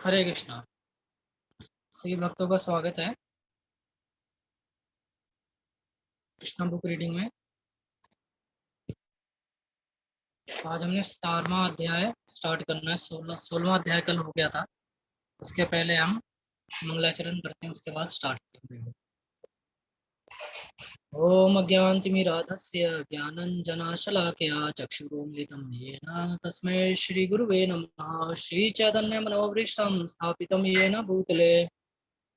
हरे कृष्णा। सभी भक्तों का स्वागत है कृष्णा बुक रीडिंग में। आज हमने 17वां अध्याय स्टार्ट करना है। 16वां अध्याय कल हो गया था। उसके पहले हम मंगलाचरण करते हैं, उसके बाद स्टार्ट करेंगे। ओम अज्ञानतिमिराधस्य ज्ञानञ्जनशलाकया चक्षुरुन्मिलितं येन तस्मै श्रीगुरुवे नमः। श्रीचैतन्यमनोभीष्टं स्थापितं येन भूतले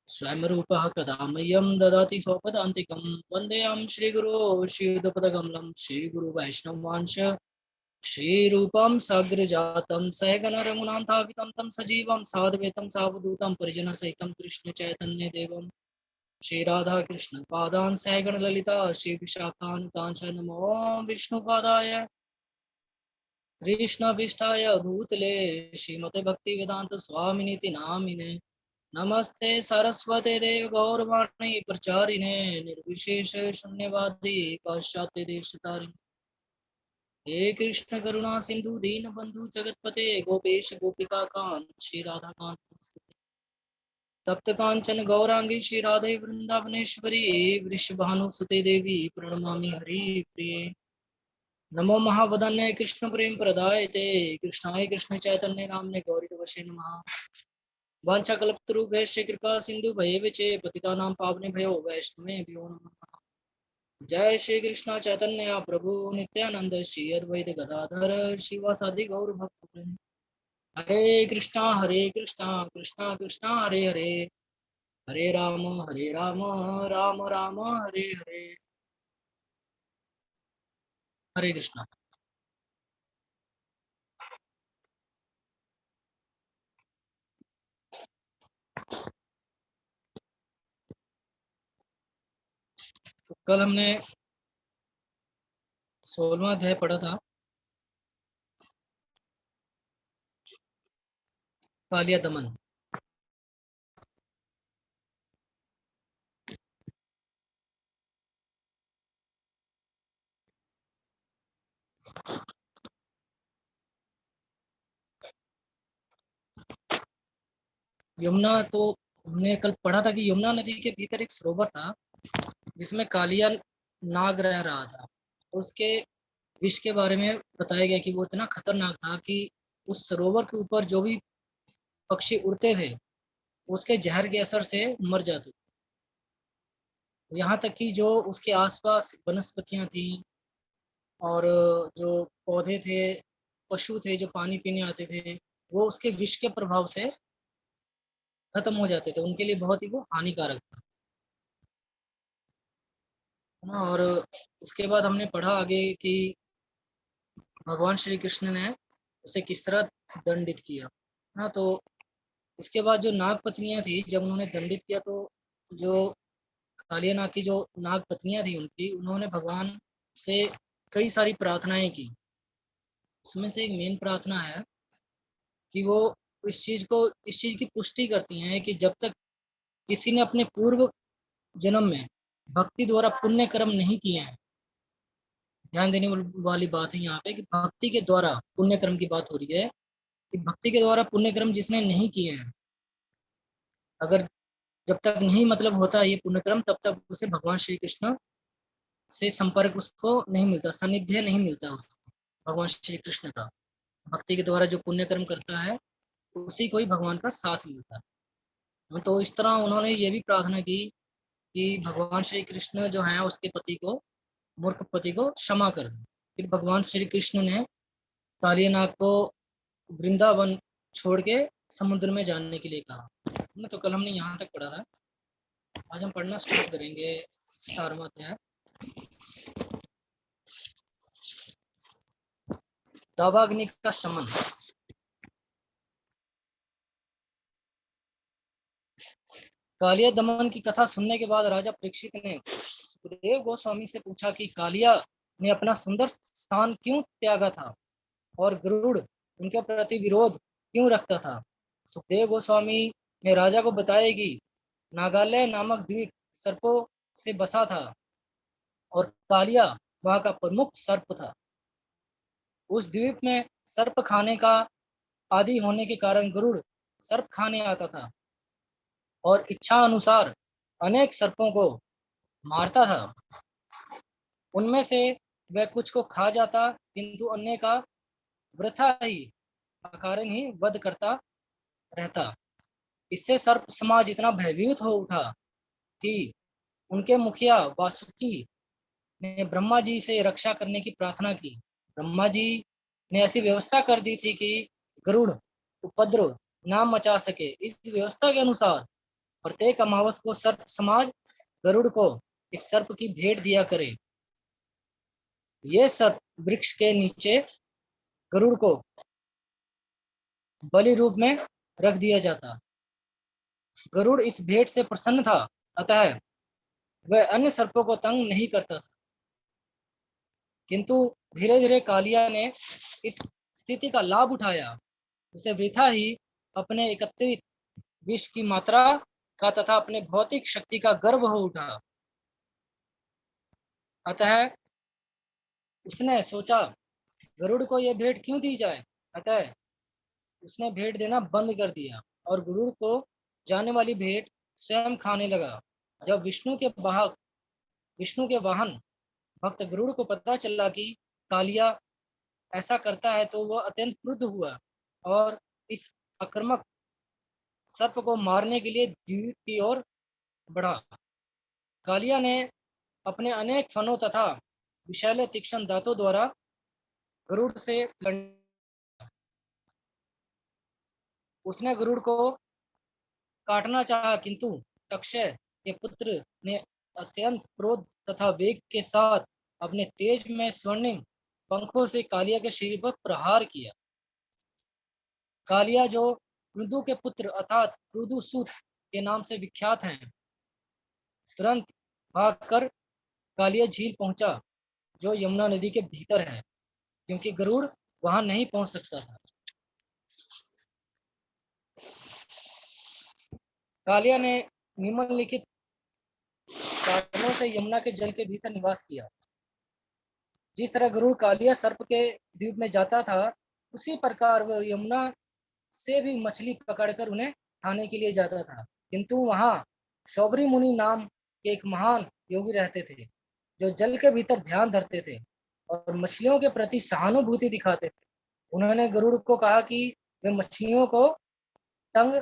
स्वयं रूपः कदा मह्यं ददाति स्वपदान्तिकं। वन्देऽहं श्रीगुरो श्रीयुतपदकमलं श्रीगुरुवैष्णवांश श्रीरूपं साग्रजातं सहगण रघुनाथान्वितं तं सजीवं साद्वैतं सावधूतं परिजनसहितं कृष्णचैतन्यदेवं श्रीराधा कृष्ण पादान् सहगण ललिता श्रीविशाखान्वितांश नमो विष्णुपादाय कृष्णाभीष्टाय भूतले श्रीमते भक्तिवेदांत स्वामिनीति नामिने। नमस्ते सरस्वते देव गौरवाणी प्रचारिणे निर्विशेष शून्यवादी पाश्चात्य देशतारिणे। हे कृष्ण करुणा सिंधु दीन बंधु जगतपते गोपेश गोपिका कांत श्री राधा कांत नमस्ते। तप्त कांचन गौरांगी श्री राधे वृंदावनेश्वरी वृषभानुसुते देवी प्रणमामि हरि प्रिये। नमो महावदन्य कृष्ण प्रेम प्रदायते कृष्णाय कृष्ण चैतन्य नामने गौरी वशे नमः। वाञ्छाकल्पतरुभ्यश्च कृपा सिंधु भयेव पतितानां पावनेभ्यो वैष्णवेभ्यो नमः। जय श्री कृष्ण चैतन्य प्रभु नित्यानंद श्री अद्वैत गदाधर शिवासादि गौर भक्त। हरे कृष्णा कृष्णा कृष्णा हरे हरे, हरे राम राम राम हरे हरे। हरे कृष्णा। तो कल हमने 16वां अध्याय पढ़ा था, कालिया दमन। यमुना, तो हमने कल पढ़ा था कि यमुना नदी के भीतर एक सरोवर था जिसमें कालिया नाग रह रहा था। उसके विष के बारे में बताया गया कि वो इतना खतरनाक था कि उस सरोवर के ऊपर जो भी पक्षी उड़ते थे उसके जहर के असर से मर जाते थे। यहाँ तक कि जो उसके आसपास वनस्पतियां थी और जो पौधे थे, पशु थे जो पानी पीने आते थे, वो उसके विष के प्रभाव से खत्म हो जाते थे। उनके लिए बहुत ही वो हानिकारक था ना। और उसके बाद हमने पढ़ा आगे कि भगवान श्री कृष्ण ने उसे किस तरह दंडित किया ना। तो इसके बाद जो नाग पत्नियां थी, जब उन्होंने दंडित किया तो जो कालिया नाग की जो नाग पत्नियां थी उनकी, उन्होंने भगवान से कई सारी प्रार्थनाएं की। उसमें से एक मेन प्रार्थना है कि वो इस चीज की पुष्टि करती हैं कि जब तक किसी ने अपने पूर्व जन्म में भक्ति द्वारा पुण्य कर्म नहीं किए हैं। ध्यान देने वाली बात है यहाँ पे कि भक्ति के द्वारा पुण्य कर्म की बात हो रही है कि भक्ति के द्वारा पुण्य कर्म जिसने नहीं किए हैं, अगर जब तक नहीं मतलब होता ये पुण्य कर्म, तब तक उसे भगवान श्री कृष्ण से संपर्क उसको नहीं मिलता, सानिध्य नहीं मिलता उसको भगवान श्री कृष्ण का। भक्ति के द्वारा जो पुण्य कर्म करता है उसी को ही भगवान का साथ मिलता है। तो इस तरह उन्होंने ये भी प्रार्थना की कि भगवान श्री कृष्ण जो है उसके पति को, मूर्ख पति को क्षमा कर दे। फिर भगवान श्री कृष्ण ने कालियानाग को वृंदावन छोड़ के समुद्र में जाने के लिए कहा। तो कल हमने यहाँ तक पढ़ा था। आज हम पढ़ना स्टार्ट करेंगे 17वां अध्याय। दावाग्नि का शमन। कालिया दमन की कथा सुनने के बाद राजा परीक्षित ने सुखदेव गोस्वामी से पूछा कि कालिया ने अपना सुंदर स्थान क्यों त्यागा था और गरुड़ उनके प्रति विरोध क्यों रखता था। सुखदेव गोस्वामी ने राजा को बताया कि नागालय नामक द्वीप सर्पों से बसा था और कालिया वहां का प्रमुख सर्प था। उस द्वीप में सर्प खाने का आदि होने के कारण गरुड़ सर्प खाने आता था और इच्छा अनुसार अनेक सर्पों को मारता था। उनमें से वह कुछ को खा जाता, किंतु अन्य का वृथा ही अकारण ही वध करता रहता। इससे सर्प समाज इतना भयभीत हो उठा कि उनके मुखिया वासुकी ने ब्रह्मा जी से रक्षा करने की प्रार्थना की। ब्रह्मा जी ने ऐसी व्यवस्था कर दी थी कि गरुड़ उपद्रव ना मचा सके। इस व्यवस्था के अनुसार प्रत्येक अमावस को सर्प समाज गरुड़ को एक सर्प की भेंट दिया करे। ये सर्प वृक्ष के नीचे गरुड़ को बलि रूप में रख दिया जाता। गरुड़ इस भेंट से प्रसन्न था, अतः वह अन्य सर्पों को तंग नहीं करता था। किंतु धीरे धीरे कालिया ने इस स्थिति का लाभ उठाया। उसे वृथा ही अपने एकत्रित विष की मात्रा का तथा अपने भौतिक शक्ति का गर्व हो उठा। अतः उसने सोचा, गरुड़ को यह भेंट क्यों दी जाए। अतः उसने भेंट देना बंद कर दिया और गरुड़ को जाने वाली भेंट स्वयं खाने लगा। जब विष्णु के वाहन भक्त गरुड़ को पता चला कि कालिया ऐसा करता है, तो वह अत्यंत क्रुद्ध हुआ और इस आक्रामक सर्प को मारने के लिए द्वीप की ओर बढ़ा। कालिया ने अपने अनेक फनों तथा विषैले तीक्ष्ण दांतों द्वारा गरुड़ से उसने गरुड़ को काटना चाहा, किंतु तक्षय के पुत्र ने अत्यंत क्रोध तथा वेग के साथ अपने तेज में स्वर्णिम पंखों से कालिया के शरीर पर प्रहार किया। कालिया, जो कृदु के पुत्र अर्थात कृदुसूत के नाम से विख्यात हैं, तुरंत भागकर कालिया झील पहुंचा, जो यमुना नदी के भीतर है, क्योंकि गरुड़ वहां नहीं पहुंच सकता था। कालिया ने निम्नलिखित कारणों से यमुना के जल के भीतर निवास किया। जिस तरह गरुड़ कालिया सर्प के द्वीप में जाता था, उसी प्रकार वह यमुना से भी मछली पकड़कर उन्हें खाने के लिए जाता था। किंतु वहां शौबरी मुनि नाम के एक महान योगी रहते थे, जो जल के भीतर ध्यान धरते थे और मछलियों के प्रति सहानुभूति दिखाते थे। उन्होंने गरुड़ को कहा कि वे मछलियों को तंग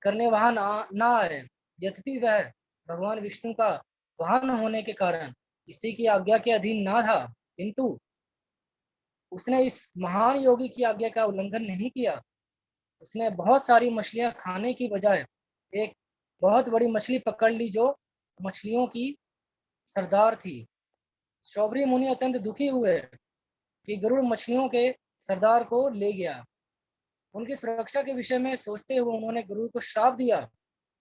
करने वहां ना आए। यद्यपि वह भगवान विष्णु का वाहन होने के कारण किसी की आज्ञा के अधीन ना था, किंतु उसने इस महान योगी की आज्ञा का उल्लंघन नहीं किया। उसने बहुत सारी मछलियां खाने की बजाय एक बहुत बड़ी मछली पकड़ ली, जो मछलियों की सरदार थी। शौबरी मुनि अत्यंत दुखी हुए कि गरुड़ मछलियों के सरदार को ले गया। उनकी सुरक्षा के विषय में सोचते हुए उन्होंने गरुड़ को श्राप दिया,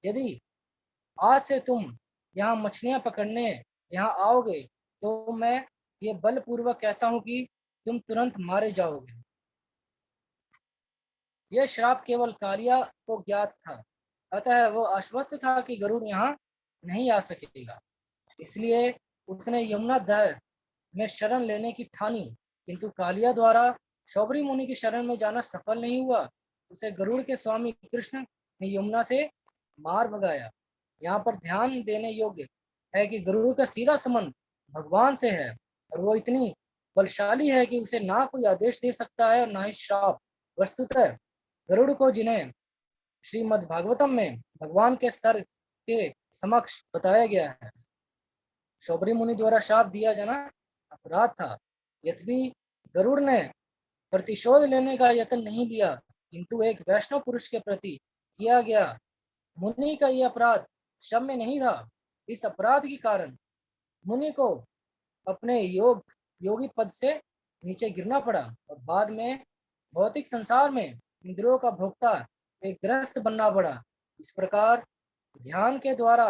यदि आज से तुम यहाँ मछलियां पकड़ने यहाँ आओगे, तो मैं ये बलपूर्वक कहता हूँ कि तुम तुरंत मारे जाओगे। यह श्राप केवल कालिया को ज्ञात था, अतः वो आश्वस्त था कि गरुड़ यहाँ नहीं आ सकेगा। इसलिए उसने यमुना दह में शरण लेने की ठानी, किंतु कालिया द्वारा शौबरी मुनि की शरण में जाना सफल नहीं हुआ। उसे गरुड़ के स्वामी कृष्ण ने यमुना से मार भगाया। यहाँ पर ध्यान देने योग्य है कि गरुड़ का सीधा संबंध भगवान से है और वो इतनी बलशाली है कि उसे ना कोई आदेश दे सकता है और ना ही श्राप। वस्तुतः गरुड़ को, जिन्हें श्रीमद् भागवतम में भगवान के स्तर के समक्ष बताया गया है, शौबरी मुनि द्वारा शाप दिया जाना अपराध था। यद्यपि गरुड़ ने प्रतिशोध लेने का यत्न नहीं लिया, किंतु एक वैष्णव पुरुष के प्रति किया गया मुनि का यह अपराध क्षम्य नहीं था। इस अपराध के कारण मुनि को अपने योगी पद से नीचे गिरना पड़ा और बाद में भौतिक संसार में इंद्रियों का भोक्ता एक ग्रस्त बनना पड़ा। इस प्रकार ध्यान के द्वारा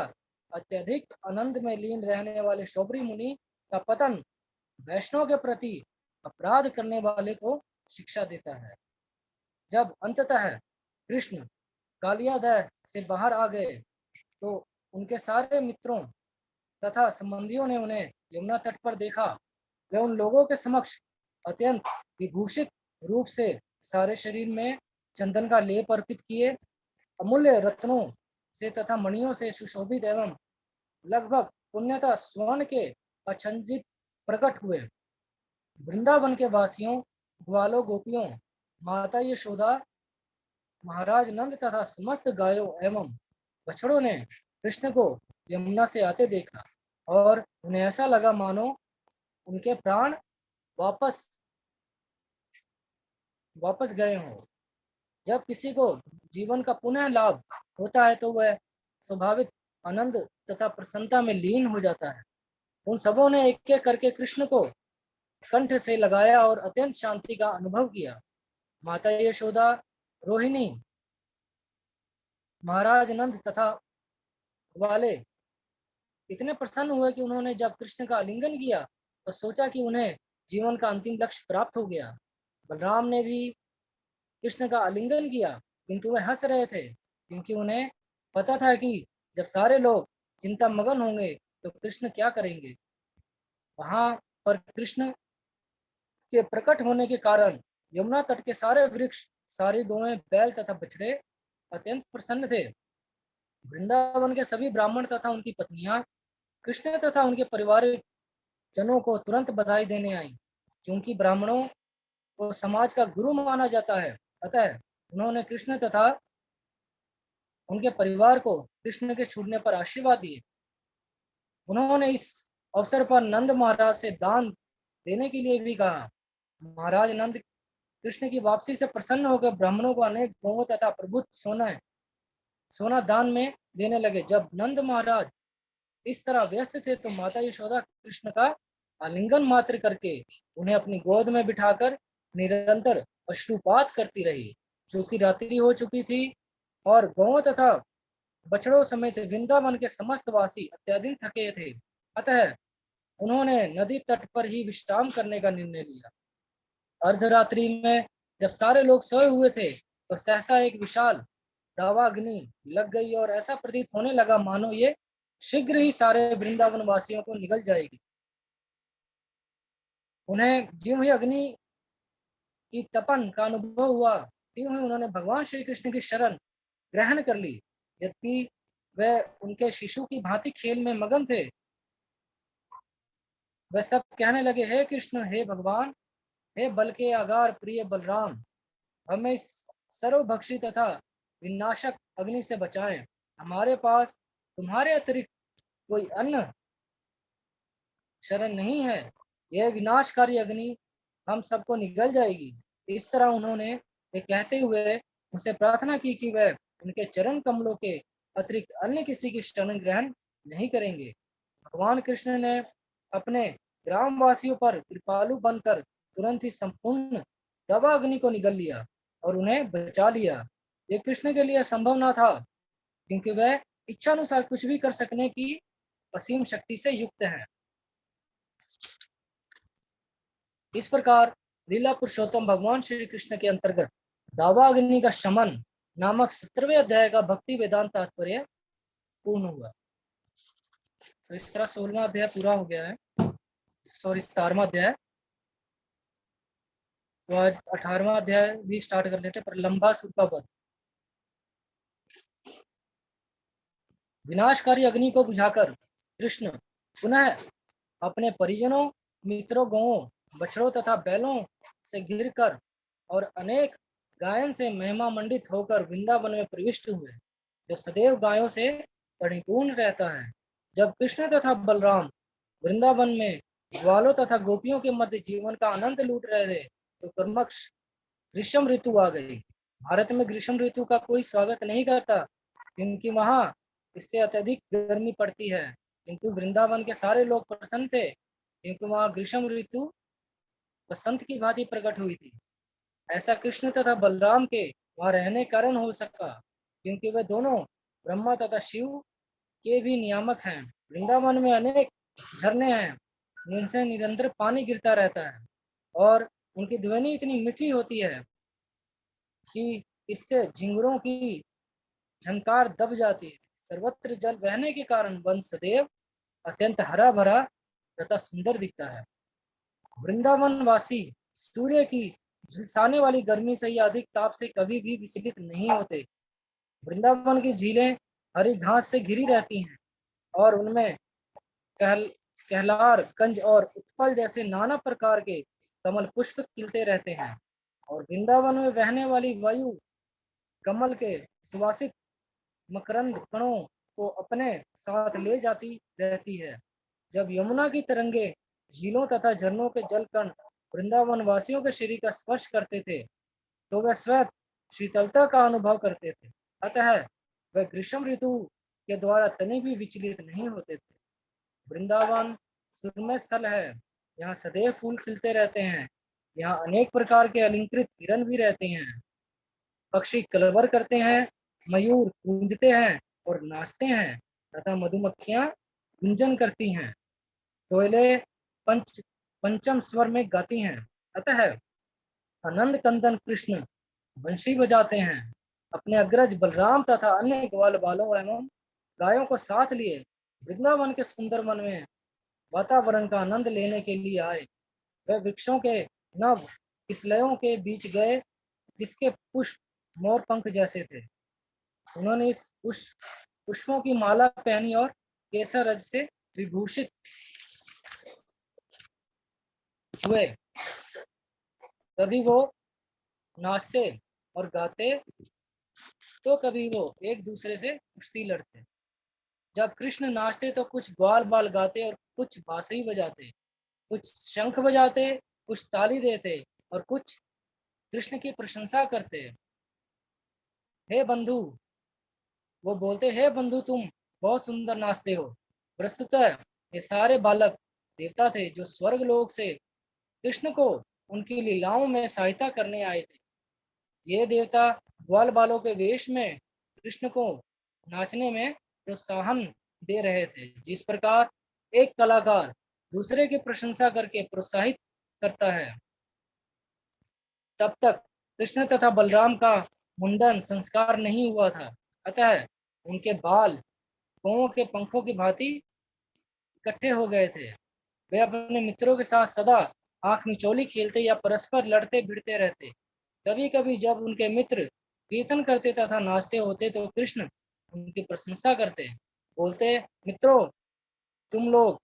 अत्यधिक आनंद में लीन रहने वाले शौबरी मुनि का पतन वैष्णव के प्रति अपराध करने वाले को शिक्षा देता है। जब अंततः कृष्ण कालियादह से बाहर आ गए, तो उनके सारे मित्रों तथा संबंधियों ने उन्हें यमुना तट पर देखा। वे उन लोगों के समक्ष अत्यंत विभूषित रूप से सारे शरीर में चंदन का लेप अर्पित किए, अमूल्य रत्नों से तथा मणियों से सुशोभित एवं लगभग पुण्यतः स्वर्ण के अछंजित प्रकट हुए। वृंदावन के वासियों, ग्वालों, गोपियों, माता यशोदा, महाराज नंद तथा समस्त गायों एवं बछड़ों ने कृष्ण को यमुना से आते देखा और उन्हें ऐसा लगा मानो उनके प्राण वापस वापस गए हों। जब किसी को जीवन का पुनः लाभ होता है तो वह स्वाभाविक आनंद तथा प्रसन्नता में लीन हो जाता है। उन सबों ने एक एक करके कृष्ण को कंठ से लगाया और अत्यंत शांति का अनुभव किया। माता यशोदा, रोहिणी, महाराज नंद तथा वाले इतने प्रसन्न हुए कि उन्होंने जब कृष्ण का आलिंगन किया तो सोचा कि उन्हें जीवन का अंतिम लक्ष्य प्राप्त हो गया। बलराम ने भी कृष्ण का आलिंगन किया, किंतु वे हंस रहे थे क्योंकि उन्हें पता था कि जब सारे लोग चिंता मगन होंगे तो कृष्ण क्या करेंगे। वहां पर कृष्ण के प्रकट होने के कारण यमुना तट के सारे वृक्ष, सारी गौएं, बैल तथा बछड़े अत्यंत प्रसन्न थे। वृंदावन के सभी ब्राह्मण तथा उनकी पत्नियां कृष्ण तथा उनके परिवारिक जनों को तुरंत बधाई देने आई, क्योंकि ब्राह्मणों को समाज का गुरु माना जाता है। अतः उन्होंने कृष्ण तथा उनके परिवार को कृष्ण के छूटने पर आशीर्वाद दिए। उन्होंने इस अवसर पर नंद महाराज से दान देने के लिए भी कहा। महाराज नंद कृष्ण की वापसी से प्रसन्न होकर ब्राह्मणों को अनेक गौओं तथा प्रभुत सोना दान में देने लगे। जब नंद महाराज इस तरह व्यस्त थे तो माता यशोदा कृष्ण का आलिंगन मात्र करके उन्हें अपनी गोद में बिठाकर निरंतर अश्रुपात करती रही, क्योंकि रात्रि हो चुकी थी और गौओं तथा बछड़ों समेत वृंदावन के समस्त वासी अत्यधिक थके थे। अतः उन्होंने नदी तट पर ही विश्राम करने का निर्णय लिया। अर्धरात्रि में जब सारे लोग सोए हुए थे तो सहसा एक विशाल दावाग्नि लग गई और ऐसा प्रतीत होने लगा मानो ये शीघ्र ही सारे वृंदावन वासियों को निगल जाएगी। उन्हें ज्यों ही अग्नि की तपन का अनुभव हुआ त्यों ही उन्होंने भगवान श्री कृष्ण की शरण ग्रहण कर ली। यद्यपि वे उनके शिशु की भांति खेल में मगन थे, वे सब कहने लगे, हे कृष्ण, हे भगवान, हे बल के आगार प्रिय बलराम, हमें इस सर्वभक्षी तथा विनाशक अग्नि से बचाएं। हमारे पास तुम्हारे अतिरिक्त कोई अन्य शरण नहीं है। यह विनाशकारी अग्नि हम सबको निगल जाएगी। इस तरह उन्होंने ये कहते हुए उनसे प्रार्थना की कि वह उनके चरण कमलों के अतिरिक्त अन्य किसी की शरण ग्रहण नहीं करेंगे। भगवान कृष्ण ने अपने ग्रामवासियों पर कृपालु बनकर तुरंत ही संपूर्ण दवा अग्नि को निगल लिया और उन्हें बचा लिया। ये कृष्ण के लिए संभव न था, क्योंकि वह इच्छानुसार कुछ भी कर सकने की असीम शक्ति से युक्त है। इस प्रकार लीला पुरुषोत्तम भगवान श्री कृष्ण के अंतर्गत दावाग्नि का शमन नामक 17वें अध्याय का भक्ति वेदांत तात्पर्य पूर्ण हुआ। तो इस तरह 16वां अध्याय पूरा हो गया है। सॉरी, 17वां अध्याय। तो आज 18वां अध्याय भी स्टार्ट कर लेते, पर लंबा सुखा वध। विनाशकारी अग्नि को बुझाकर कृष्ण पुनः अपने परिजनों, मित्रों, गौओं, बछड़ों तथा बैलों से घिरकर और अनेक गायन से महिमा मंडित होकर वृंदावन में प्रविष्ट हुए, जो सदैव गायों से परिपूर्ण रहता है। जब कृष्ण तथा बलराम वृंदावन में ग्वालों तथा गोपियों के मध्य जीवन का आनंद लूट रहे थे तो कर्मक्ष ग्रीष्म ऋतु आ गई। भारत में ग्रीष्म ऋतु का कोई स्वागत नहीं करता, क्योंकि वहां इससे अत्यधिक गर्मी पड़ती है, किंतु वृंदावन के सारे लोग प्रसन्न थे क्योंकि वहां ग्रीष्म ऋतु बसंत की भांति प्रकट हुई थी। ऐसा कृष्ण तथा बलराम के वहां रहने कारण हो सका, क्योंकि वे दोनों ब्रह्मा तथा शिव के भी नियामक हैं। वृंदावन में अनेक झरने हैं जिनसे निरंतर पानी गिरता रहता है और उनकी ध्वनि इतनी मीठी होती है कि इससे झिंगुरों की झंकार दब जाती है। सर्वत्र जल बहने के कारण वन सदैव अत्यंत हरा भरा तथा सुंदर दिखता है। वृंदावन वासी सूर्य की झुलसाने वाली गर्मी से या अधिक ताप से कभी भी विचलित नहीं होते। वृंदावन की झीलें हरी घास से घिरी रहती हैं और उनमें कहल कहलार, कंज और उत्पल जैसे नाना प्रकार के कमल पुष्प खिलते रहते हैं। और वृंदावन में बहने वाली वायु कमल के सुवासित मकरंद कणों को अपने साथ ले जाती रहती है। जब यमुना की तरंगे झीलों तथा झरनों के जल कण वृंदावन वासियों के शरीर का स्पर्श करते थे तो वे स्वयं शीतलता का अनुभव करते थे। अतः वे ग्रीष्म ऋतु के द्वारा तनिक भी विचलित नहीं होते थे। वृंदावन सुरम्य स्थल है। यहाँ सदैव फूल खिलते रहते हैं। यहाँ अनेक प्रकार के अलंकृत हिरण भी रहते हैं। पक्षी कलरव करते हैं, मयूर गूंजते हैं और नाचते हैं तथा मधुमक्खियां गुंजन करती हैं। कोयले पंचम स्वर में गाती हैं। अतः आनंद कंदन कृष्ण बंशी बजाते हैं। अपने अग्रज बलराम तथा अन्य ग्वाल बालों एवं गायों को साथ लिए वृंदावन के सुंदर वन में वातावरण का आनंद लेने के लिए आए। वे वृक्षों के नव किसलयों के बीच गए जिसके पुष्प मोर पंख जैसे थे। उन्होंने इस पुष्पों की माला पहनी और केसर रज से विभूषित हुए। कभी वो नाचते और गाते तो कभी वो एक दूसरे से कुश्ती लड़ते। जब कृष्ण नाचते तो कुछ ग्वाल बाल गाते और कुछ बांसुरी बजाते, कुछ शंख बजाते, कुछ ताली देते और कुछ कृष्ण की प्रशंसा करते। हे बंधु, वो बोलते, हे बंधु तुम बहुत सुंदर नाचते हो। वस्तुतः ये सारे बालक देवता थे जो स्वर्ग लोक से कृष्ण को उनकी लीलाओं में सहायता करने आए थे। ये देवता ग्वाल बालों के वेश में कृष्ण को नाचने में प्रोत्साहन दे रहे थे। जिस प्रकार एक कलाकार दूसरे की प्रशंसा करके प्रोत्साहित करता है, तब तक कृष्ण तथा बलराम का मुंडन संस्कार नहीं हुआ था। अतः उनके बाल कौओं के पंखों की भांति इकट्ठे हो गए थे। वे अपने मित्रों के साथ सदा आंख मिचौली खेलते या परस्पर लड़ते भिड़ते रहते। कभी कभी जब उनके मित्र कीर्तन करते तथा नाचते होते तो कृष्ण उनकी प्रशंसा करते, बोलते, मित्रों तुम लोग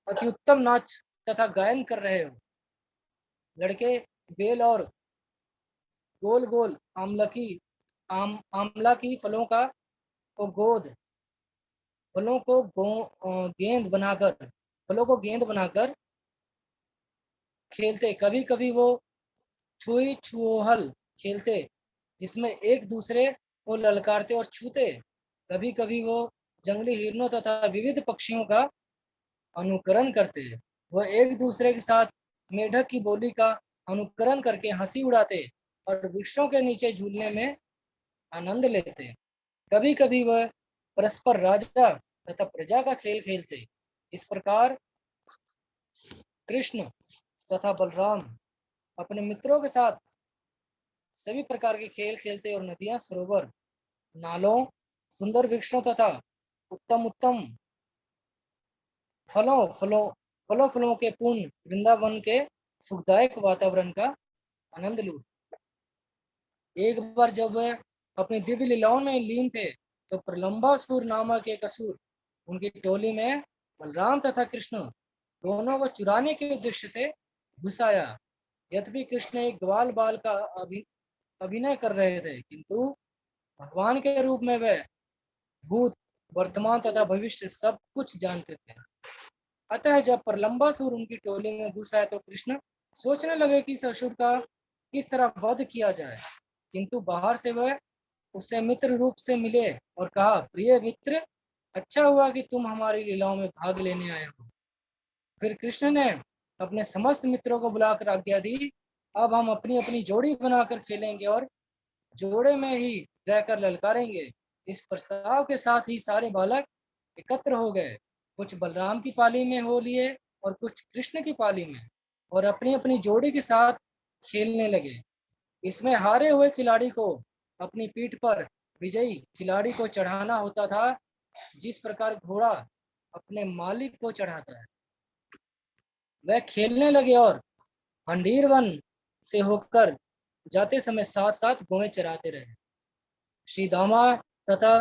अति उत्तम नाच तथा गायन कर रहे हो। लड़के बेल और गोल गोल आमला की फलों का को गोद फलों को फलों को गेंद बनाकर खेलते। कभी कभी वो छुई छुओहल खेलते जिसमें एक दूसरे को ललकारते और छूते। कभी कभी वो जंगली हिरणों तथा विविध पक्षियों का अनुकरण करते। वह एक दूसरे के साथ मेढक की बोली का अनुकरण करके हंसी उड़ाते और वृक्षों के नीचे झूलने में आनंद लेते। कभी कभी वह परस्पर राजा तथा प्रजा का खेल खेलते। इस प्रकार कृष्ण तथा बलराम अपने मित्रों के साथ सभी प्रकार के खेल खेलते और नदियां, सरोवर, नालों, सुंदर वृक्षों तथा उत्तम उत्तम फलों फलों फलों के पूर्ण वृंदावन के सुखदायक वातावरण का आनंद लूट। एक बार जब वह अपनी दिव्य लीलाओं में लीन थे तो प्रलंबासुर नामक एक असुर उनकी टोली में बलराम तथा कृष्ण दोनों को चुराने के उद्देश्य से घुस आया। यद्यपि कृष्ण एक ग्वाल बाल का अभिनय कर रहे थे, किंतु भगवान के रूप में वह भूत, वर्तमान तथा भविष्य सब कुछ जानते थे। अतः जब प्रलंबासुर उनकी टोली में घुस आए तो कृष्ण सोचने लगे कि इस असुर का किस तरह वध किया जाए, किंतु बाहर से वह उससे मित्र रूप से मिले और कहा, प्रिय मित्र, अच्छा हुआ कि तुम हमारी लीलाओं में भाग लेने आए हो। फिर कृष्ण ने अपने समस्त मित्रों को बुलाकर आज्ञा दी, अब हम अपनी अपनी जोड़ी बनाकर खेलेंगे और जोड़े में ही रहकर ललकारेंगे। इस प्रस्ताव के साथ ही सारे बालक एकत्र हो गए। कुछ बलराम की पाली में हो लिए और कुछ कृष्ण की पाली में, और अपनी अपनी जोड़ी के साथ खेलने लगे। इसमें हारे हुए खिलाड़ी को अपनी पीठ पर विजयी खिलाड़ी को चढ़ाना होता था, जिस प्रकार घोड़ा अपने मालिक को चढ़ाता है। वह खेलने लगे और हंडीर वन से होकर जाते समय साथ साथ गौएं चराते रहे। श्री दामा तथा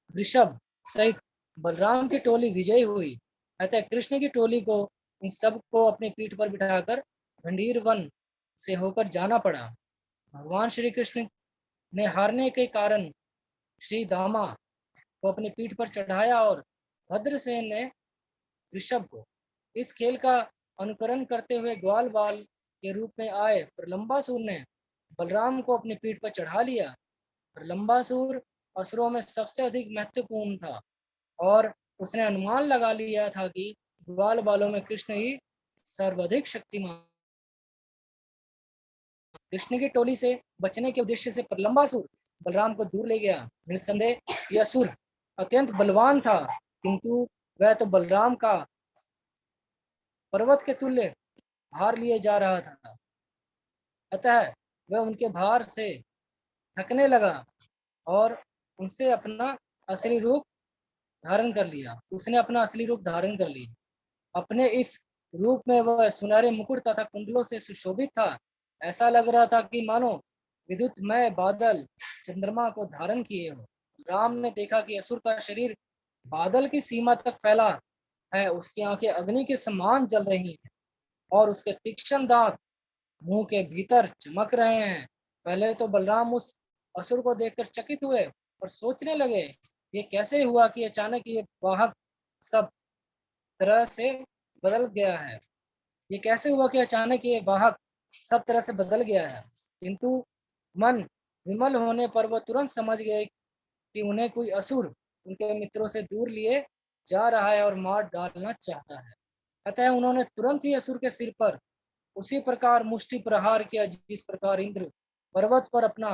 वृषभ सहित बलराम की टोली विजयी हुई। अतः कृष्ण की टोली को इन सब को अपनी पीठ पर बिठाकर गंभीर वन से होकर जाना पड़ा। भगवान श्री कृष्ण ने हारने के कारण श्री दामा को अपनी पीठ पर चढ़ाया और भद्रसेन ने ऋषभ को। इस खेल का अनुकरण करते हुए ग्वाल बाल के रूप में आए प्रलंबासुर ने बलराम को अपनी पीठ पर चढ़ा लिया। प्रलंबासुर असुरों में सबसे अधिक महत्वपूर्ण था और उसने अनुमान लगा लिया था कि ग्वाल बालों में कृष्ण ही सर्वाधिक शक्तिमान। कृष्ण की टोली से बचने के उद्देश्य से प्रलंबासुर बलराम को दूर ले गया। निस्संदेह यह असुर अत्यंत बलवान था, किंतु वह तो बलराम का पर्वत के तुल्य भार लिए जा रहा था। अतः वह उनके भार से थकने लगा और उनसे अपना असली रूप धारण कर लिया। उसने अपना असली रूप धारण कर लिया। अपने इस रूप में वह सुनहरे मुकुट तथा कुंडलों से सुशोभित था। ऐसा लग रहा था कि मानो विद्युतमय बादल चंद्रमा को धारण किए हो। राम ने देखा कि असुर का शरीर बादल की सीमा तक फैला है, उसकी आंखें अग्नि के समान जल रही हैं और उसके तीक्ष्ण दांत मुंह के भीतर चमक रहे हैं। पहले तो बलराम उस असुर को देखकर चकित हुए और सोचने लगे, ये कैसे हुआ कि अचानक ये वाहक सब तरह से बदल गया है। ये कैसे हुआ कि अचानक ये वाहक सब तरह से बदल गया है। किंतु मन विमल होने पर वह तुरंत समझ गए कि उन्हें कोई असुर उनके मित्रों से दूर लिए जा रहा है और मार डालना चाहता है। अतः उन्होंने तुरंत ही असुर के सिर पर उसी प्रकार मुष्टि प्रहार किया जिस प्रकार इंद्र पर्वत पर अपना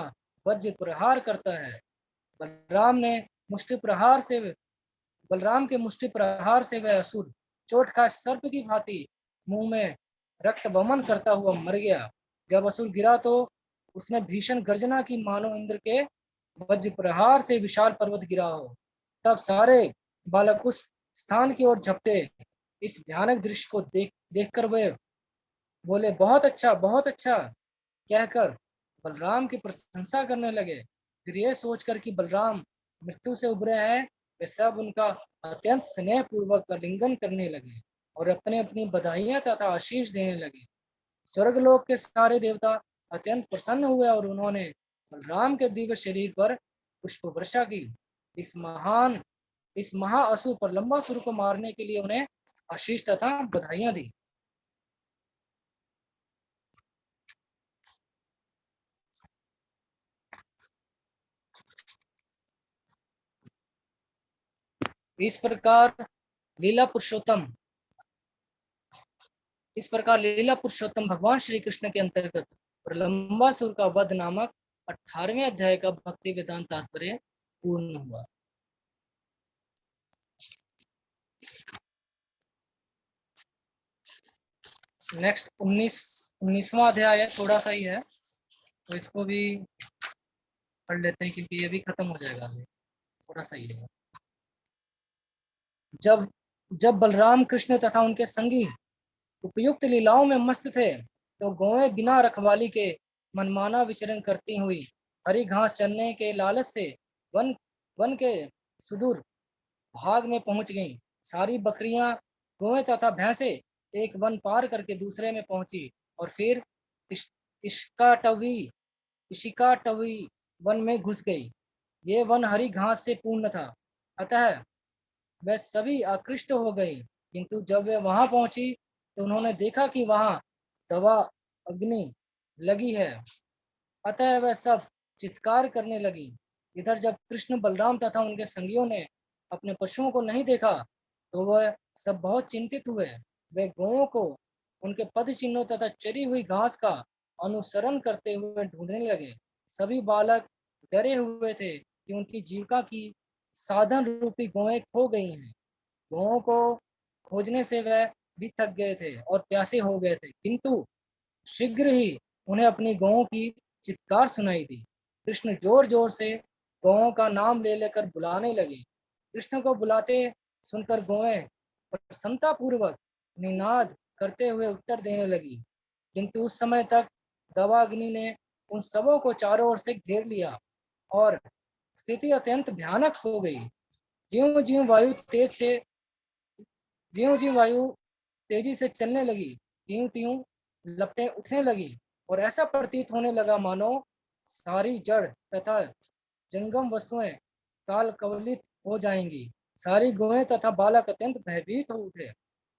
वज्र प्रहार करता है। बलराम ने मुष्टि प्रहार से बलराम के मुष्टि प्रहार से वह असुर चोट का सर्प की भांति मुंह में रक्त बमन करता हुआ मर गया। जब असुर गिरा तो उसने भीषण गर्जना की, मानो इंद्र के वज्र प्रहार से विशाल पर्वत गिरा हो। तब सारे बालक उस स्थान की ओर झपटे। इस भयानक दृश्य को देखकर वे बोले, बहुत अच्छा कहकर बलराम की प्रशंसा करने लगे। फिर यह सोचकर कि बलराम मृत्यु से उबरे हैं, वे सब उनका अत्यंत स्नेह पूर्वक आलिंगन करने लगे और अपने अपनी बधाइयां तथा आशीष देने लगे। स्वर्गलोक के सारे देवता अत्यंत प्रसन्न हुए और उन्होंने बलराम के दिव्य शरीर पर पुष्प वर्षा की। इस महाअसुर पर लंबासुर को मारने के लिए उन्हें आशीष तथा बधाइयां दी। इस प्रकार लीला पुरुषोत्तम भगवान श्री कृष्ण के अंतर्गत प्रलंबासुर का वध नामक 18वें अध्याय का भक्ति वेदांत तात्पर्य पूर्ण हुआ। नेक्स्ट 19वां अध्याय है, थोड़ा सा ही है तो इसको भी पढ़ लेते हैं क्योंकि ये भी खत्म हो जाएगा, थोड़ा सा ही है। जब जब बलराम कृष्ण तथा उनके संगी उपयुक्त लीलाओं में मस्त थे तो गौएं बिना रखवाली के मनमाना विचरण करती हुई हरी घास चरने के लालच से वन वन के सुदूर भाग में पहुंच गईं। सारी बकरियां, गौएं तथा भैंसें एक वन पार करके दूसरे में पहुंची और फिर इश्काटवी इशिकाटवी वन में घुस गई। ये वन हरी घास से पूर्ण था, अतः वह सभी आकृष्ट हो गई। किंतु जब वे वहां पहुंची तो उन्होंने देखा कि वहां दवा अग्नि लगी है, अतः वह सब चित्कार करने लगी। इधर जब कृष्ण, बलराम तथा उनके संगियों ने अपने पशुओं को नहीं देखा तो वह सब बहुत चिंतित हुए। वे गौओं को उनके पद चिन्हों तथा चरी हुई घास का अनुसरण करते हुए ढूंढने लगे। सभी बालक डरे हुए थे कि उनकी जीविका की साधन रूपी गौएं खो गई हैं। गौओं को खोजने से वह भी थक गए थे और प्यासे हो गए थे, किंतु शीघ्र ही उन्हें अपनी गौओं की चित्कार सुनाई दी। कृष्ण जोर जोर से गौओं का नाम ले लेकर बुलाने लगे। कृष्ण को बुलाते सुनकर गौएं प्रसन्नता पूर्वक निनाद करते हुए उत्तर देने लगी, किंतु उस समय तक दावाग्नि ने उन सबों को चारों ओर से घेर लिया और स्थिति अत्यंत भयानक हो गई। ज्यों ज्यों वायु तेजी से चलने लगी, त्यों त्यों लपटें उठने लगी और ऐसा प्रतीत होने लगा मानो सारी जड़ तथा जंगम वस्तुएं काल कवलित हो जाएंगी। सारी गौएं तथा बालक अत्यंत भयभीत हो उठे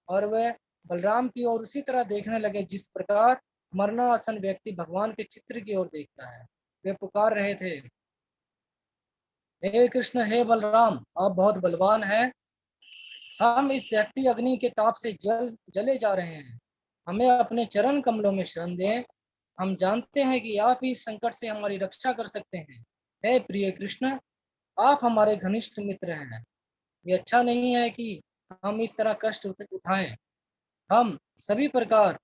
और वे बलराम की ओर उसी तरह देखने लगे जिस प्रकार मरणासन व्यक्ति भगवान के चित्र की ओर देखता है। वे पुकार रहे थे, हे कृष्ण, हे बलराम, आप बहुत बलवान हैं। हम इस दहकती अग्नि के ताप से जले जा रहे हैं। हमें अपने चरण कमलों में शरण दें। हम जानते हैं कि आप ही इस संकट से हमारी रक्षा कर सकते हैं। हे प्रिय कृष्ण, आप हमारे घनिष्ठ मित्र हैं। ये अच्छा नहीं है कि हम इस तरह कष्ट उठाएं। हम सभी प्रकार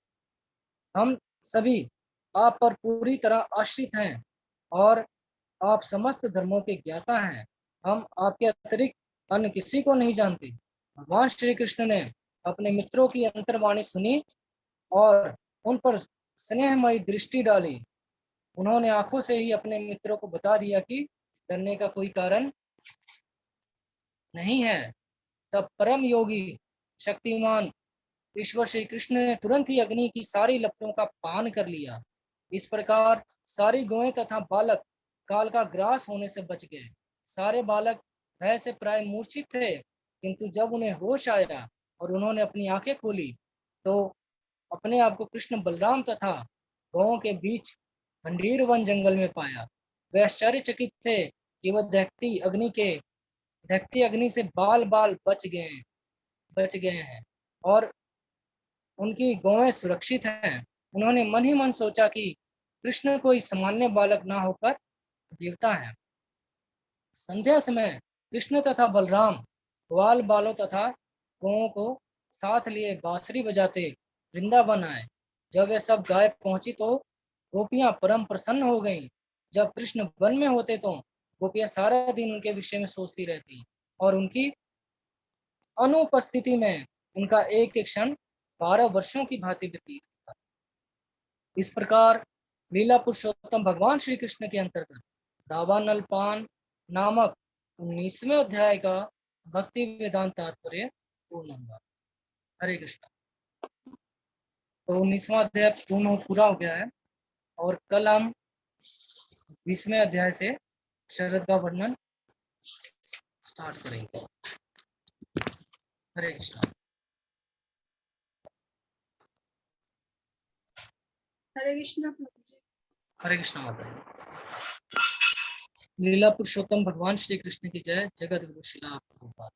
हम सभी आप पर पूरी तरह आश्रित हैं और आप समस्त धर्मों के ज्ञाता हैं। हम आपके अतिरिक्त अन्य किसी को नहीं जानते। भगवान श्री कृष्ण ने अपने मित्रों की अंतर्वाणी सुनी और उन पर स्नेहमयी दृष्टि डाली। उन्होंने आंखों से ही अपने मित्रों को बता दिया कि डरने का कोई कारण नहीं है। तब परम योगी शक्तिमान ईश्वर श्री कृष्ण ने तुरंत ही अग्नि की सारी लपटों का पान कर लिया। इस प्रकार सारी गौएं तथा बालक काल का ग्रास होने से बच गए। सारे बालक भय से प्राय मूर्छित थे, किंतु जब उन्हें होश आया और उन्होंने अपनी आंखें खोली तो अपने आप को कृष्ण बलराम तथा गौओं के बीच गंभीर वन जंगल में पाया। वे आश्चर्यचकित थे कि वह दहकती अग्नि से बाल बाल बच गए हैं और उनकी गौएं सुरक्षित हैं। उन्होंने मन ही मन सोचा कि कृष्ण कोई सामान्य बालक ना होकर देवता है। संध्या समय कृष्ण तथा बलराम ग्वाल बालों तथा गौओं को साथ लिए बांसुरी बजाते वृंदावन आए। जब वे सब गाय पहुंची तो गोपियां परम प्रसन्न हो गईं। जब कृष्ण वन में होते तो गोपियां सारा दिन उनके विषय में सोचती रहती और उनकी अनुपस्थिति में उनका एक एक क्षण 12 वर्षों की भांति व्यतीत होता। इस प्रकार लीला पुरुषोत्तम भगवान श्री कृष्ण के अंतर्गत दावानल पान नामक 19वें अध्याय का भक्ति वेदांत तात्पर्य पूर्ण हुआ। हरे कृष्ण। तो 19वां अध्याय पूरा हो गया है और कल हम 20वें अध्याय से शरद का वर्णन स्टार्ट करेंगे। हरे कृष्ण। हरे कृष्ण। हरे कृष्ण माता। लीला पुरुषोत्तम भगवान श्री कृष्ण की जय। जगत गुरु श्रीला प्रभुपाद।